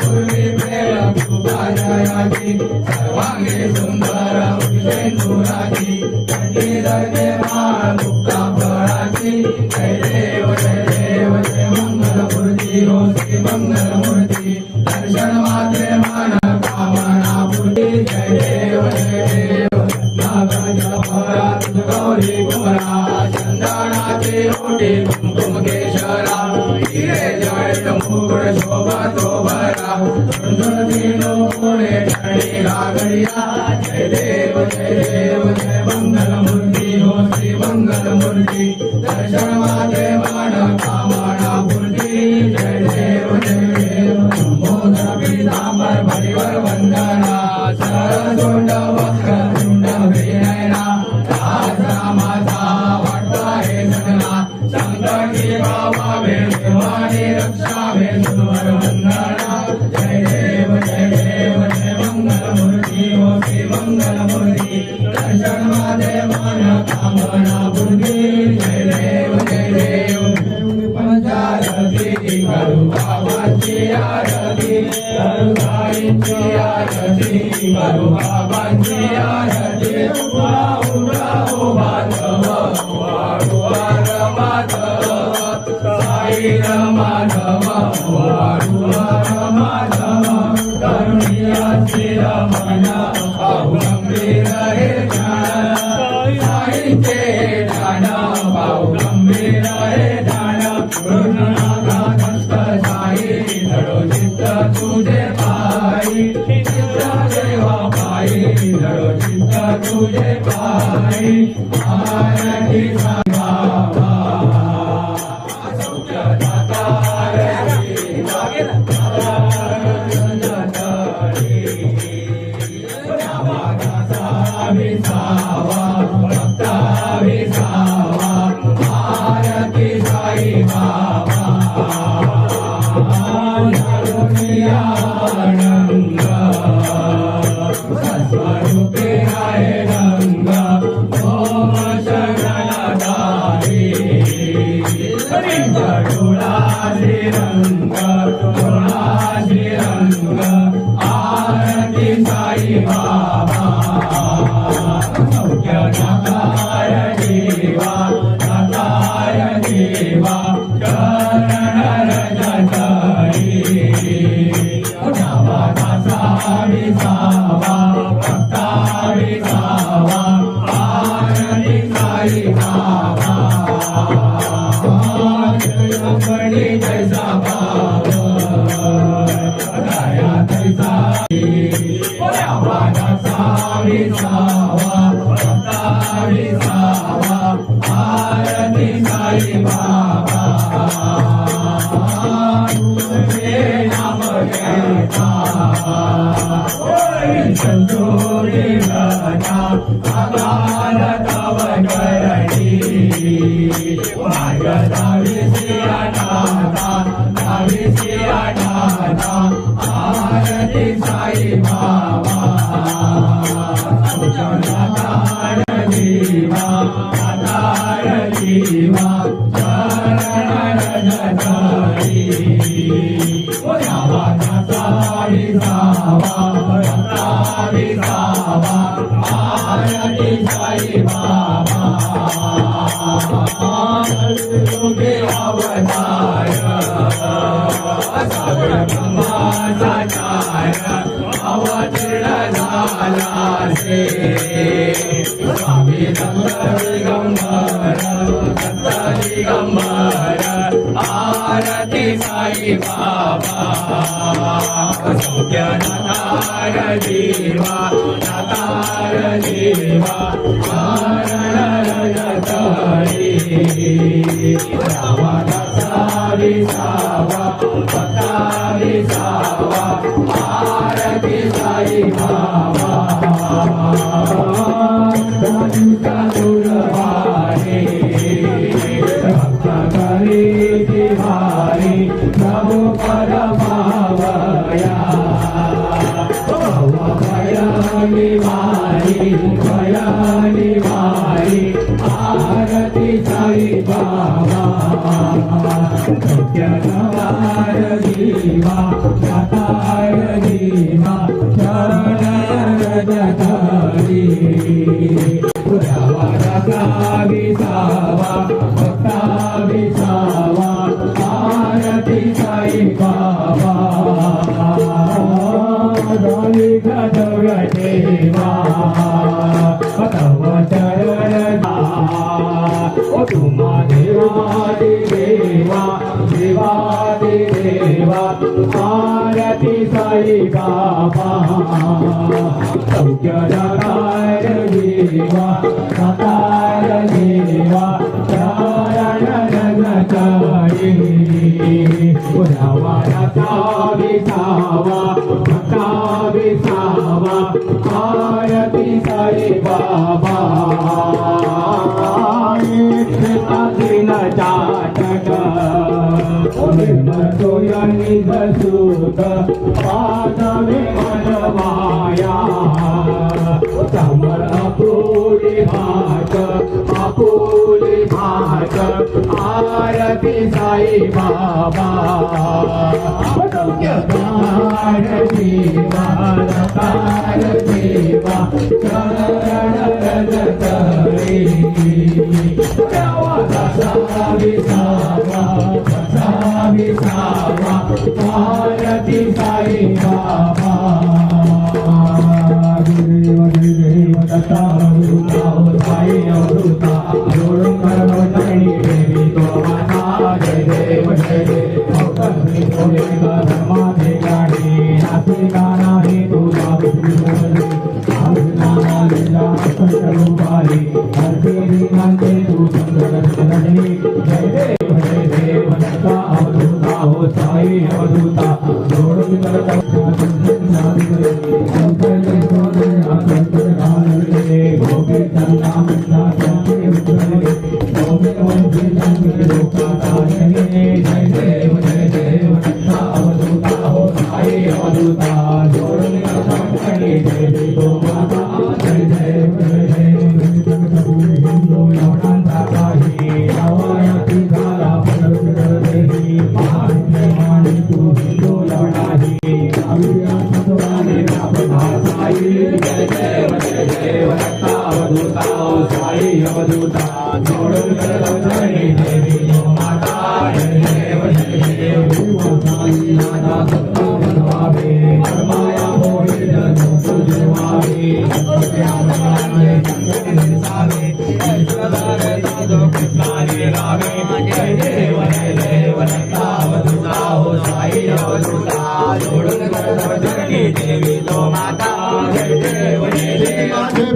पूर्वी प्रेम कृपाजयाची सर्वांगी सुंदर उषेंदुराची कंठी धरते माळ मुक्ता फळाची जय देव जय मंगलमूर्ती हो श्री मंगलमूर्ती दर्शन मात्रे मन कामना पूर्ती जय देव नागाच्या फळात गौरी कुमरा चंदनाचे ओटी कुंकुम केशरा हिरे जळत मुकुट शोभतो बरा झुंझुनतीनो पुणे ठरणी घागरिया जय देव जय मंगलमूर्ती हो श्री मंगलमूर्ती दर्शन मात्रे मन कामना पूर्ती जय देव मोदर पीतांबर परिवर वंदना सरसोंड वक्रतुंड विनयना राजा वाटता हे सगळा संकटी बाबा वेळेवाणी रक्षा वेळेवर वंदना जय देव जय मंगलमूर्ती हो श्री मंगलमूर्ती दर्शन माते मन कामना पूर्ती जय देव पंचारती करू बाबांची आरती करू गाईंची आरती करू बाबांची आरती उभा माधव साई माधव माधव करुणियाची रमण गंभीर हे ज्ञान साईचे ज्ञान गंभीर हे ज्ञान पूर्णनाथ साई धडो चित्त तुझे पायी चित्त देवा पायी धडो चित्त तुझे पायी आरती बाबा सौख्य दाता रे विसावा भक्ता विसावा आरती साई बाबा आनंद स्वरूपे आहे रंग ओम शरणदारी डोळा श्रीरंग आरती साई बाबा सौख्य नाकार देवा चरण रजतरी नावा विसावा भक्ता विसावा आरती साई बाबा जय जैसा बाबा दया तैसा विसावा भक्ता विसावा आरती साई बाबा नाम घेता संतोषी गणा आकार तव करणी मार्ग दाविसिया आरती साई बाबा दातार जीवा चरण रजतरी विसावा आरती साई बाबा तुझे अवतार सगळ ब्रह्माचा अवतीर्ण झाला स्वामी दिगंबर आरती साई बाबा सौख्य नातार देवा चरण रजतरी विसावा भक्ता विसावा आरती साई बाबा दुर्वारे भक्त करे तिहारी प्रभु परमावया भयानी मारी आरती साई बाबा सत्य नवार जीवा देवा सातार देवा चरण रंगचारी पुरावाचा विसावा भक्ता विसावा आरती साई बाबा दिन चाटक सोयनी दसूत पादवे मनमाया समर आपुली भात आरती साई बाबा देवा तार देवा चरण रजतरी विसावा आरती साई बाबा देव दत्ता साई अवधूता जोडून करमणी देवी तो माता जय देव धर्माचे गाडी नासिका नाही तुझा रूपारी हरदेवी मानते तू सुंदर जय देव दत्ता अवधूता हो साई अवधूता जोडून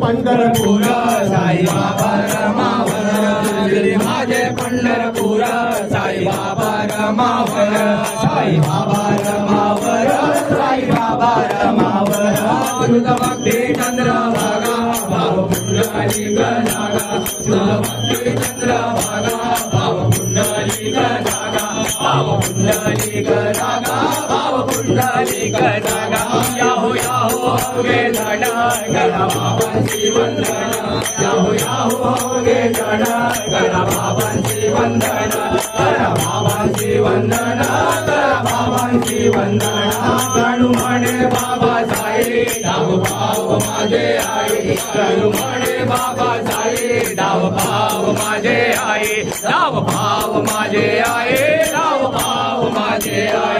पंढरपूर साई बाबा रमावर माझे पंढरपूर साई बाबा रमावर साई बाबा रमावर साई बाबा रमावर सुध भक्ती चंद्रभागा भाव पुंडली गणागा सुध भक्ती चंद्रभागा भाव पुंडली गणागा भाव पुंडली गणागा भाव पुंडली गणागा याहो याहो गे धडा गणा बाबांची वंदना याहो याहो गे धडा गणा बाबांची वंदना करा बाबांची वंदना करा बाबांची वंदना गणू म्हणे बाबा साई डाव भाव माझे आई गणू म्हणे बाबा साई डाव भाव माझे आई डाव भाव माझे आई डाव भाव माझे आई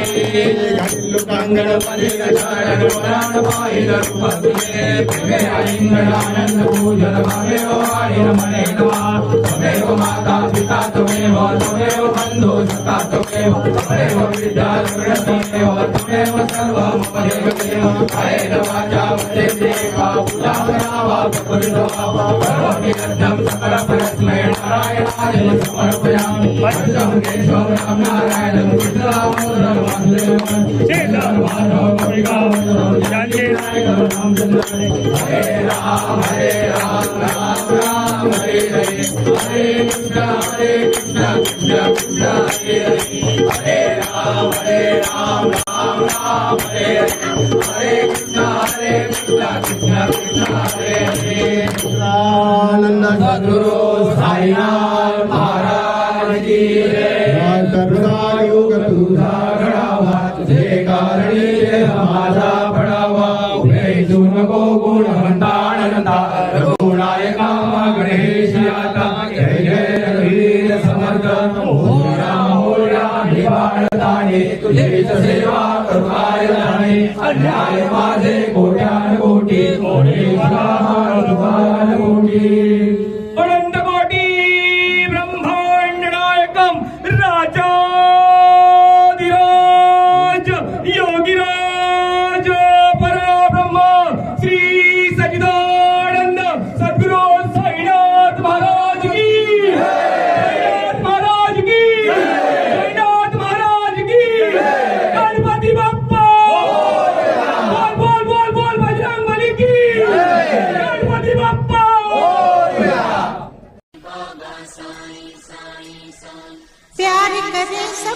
कांगड पदिर चरण पुराण पाहिल रूप तुझे प्रेमे आलिंगन आनंद पूजन भवेव वाणी रमणे नवा तमेव माता पिता तमेव तमेव बंधु सखा तमेव तमेव विद्या तमेव तमेव सर्व मम देव देव कायेन वाचा मने देवा पूजा करावा भगवन्वा करोमि यज्ञं सकल परस्मै नारायणाय समर्पयामि पंचम केशव राम नारायणं कृष्णदामोदरं वासुदेवं श्रीधर माधव कविगाव जानकी नायक रामचंद्र हरे राम राम राम हरे हरे हरे कृष्ण कृष्ण कृष्ण हरे हरे राम राम राम हरे हरे कृष्ण कृष्ण कृष्ण हरे हरे आनंद सद्गुरु साईनाथ महाराज की जय योग तुझा घडावा तुझे कारणी माझा पडावा उभे नको गुण म्हणता रघुनायका गणेश आता जय जय रघुवीर समर्थ होळा निवारताने तुझीच सेवा करुणाय जाणे अन्याय माझे कोट्यान कोटी कोटी कोटी अनंत कोटी ब्रह्मांड नायकम राजाधिराज योगीराज परब्रह्म श्री सच्चिदानंद सद्गुरु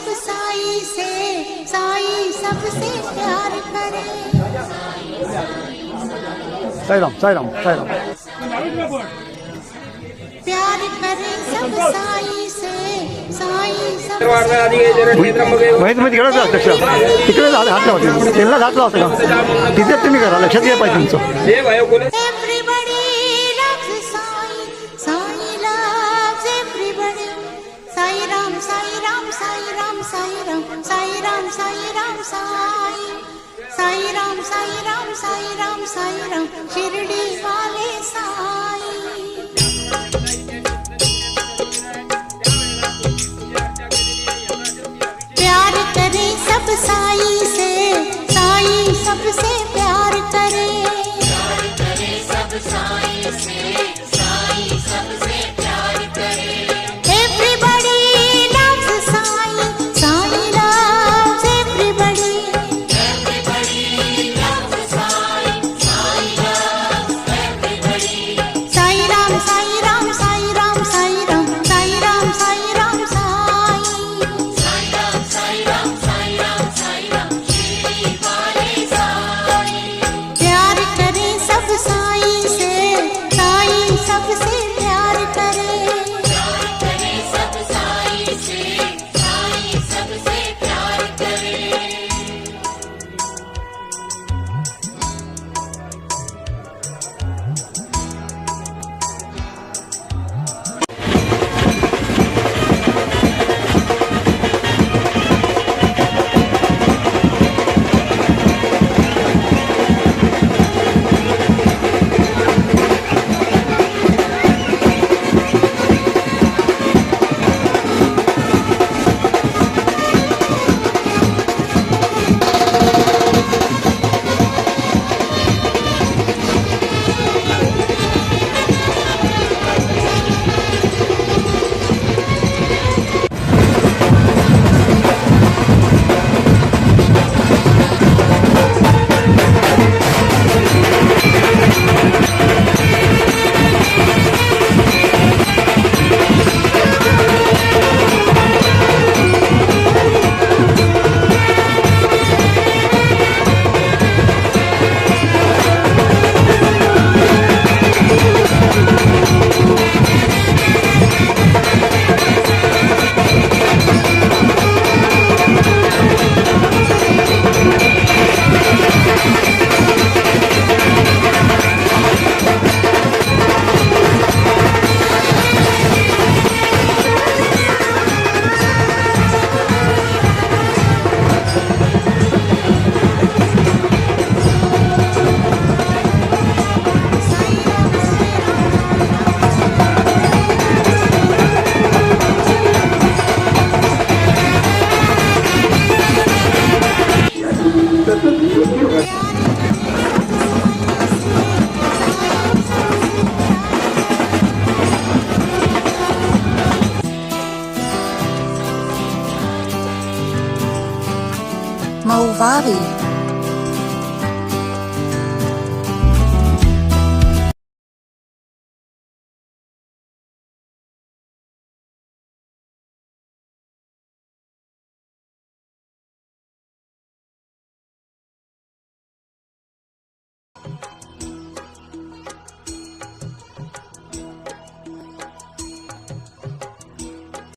सब साई से, साई सबसे प्यार करे। साईराम साईराम साईराम. प्यार करे सब साई से, साई सबसे माहिती माहिती घडत अध्यक्ष तिकडे हात लावते त्यांना हात लावते का तिथे तुम्ही करा लक्षात घ्या पाहिजे तुमचं. Everybody loves Sai, Sai loves everybody. Sai Ram, Sai Ram, Sai Ram, Sai Ram, Sai Ram, Sai Ram, Sai. Sai Ram, Sai Ram, Sai Ram, Sai Ram, Shirdi वाले साई. प्यार करे सब साई से, साई सबसे प्यार करे। Everybody loves Sai, Sai loves everybody. Sai Ram, Sai Ram, Sai Ram, Sai Ram, Sai Ram, Sai Ram, Sai. प्यार करे सब साई से, साई सबसे प्यार करे। Movavi.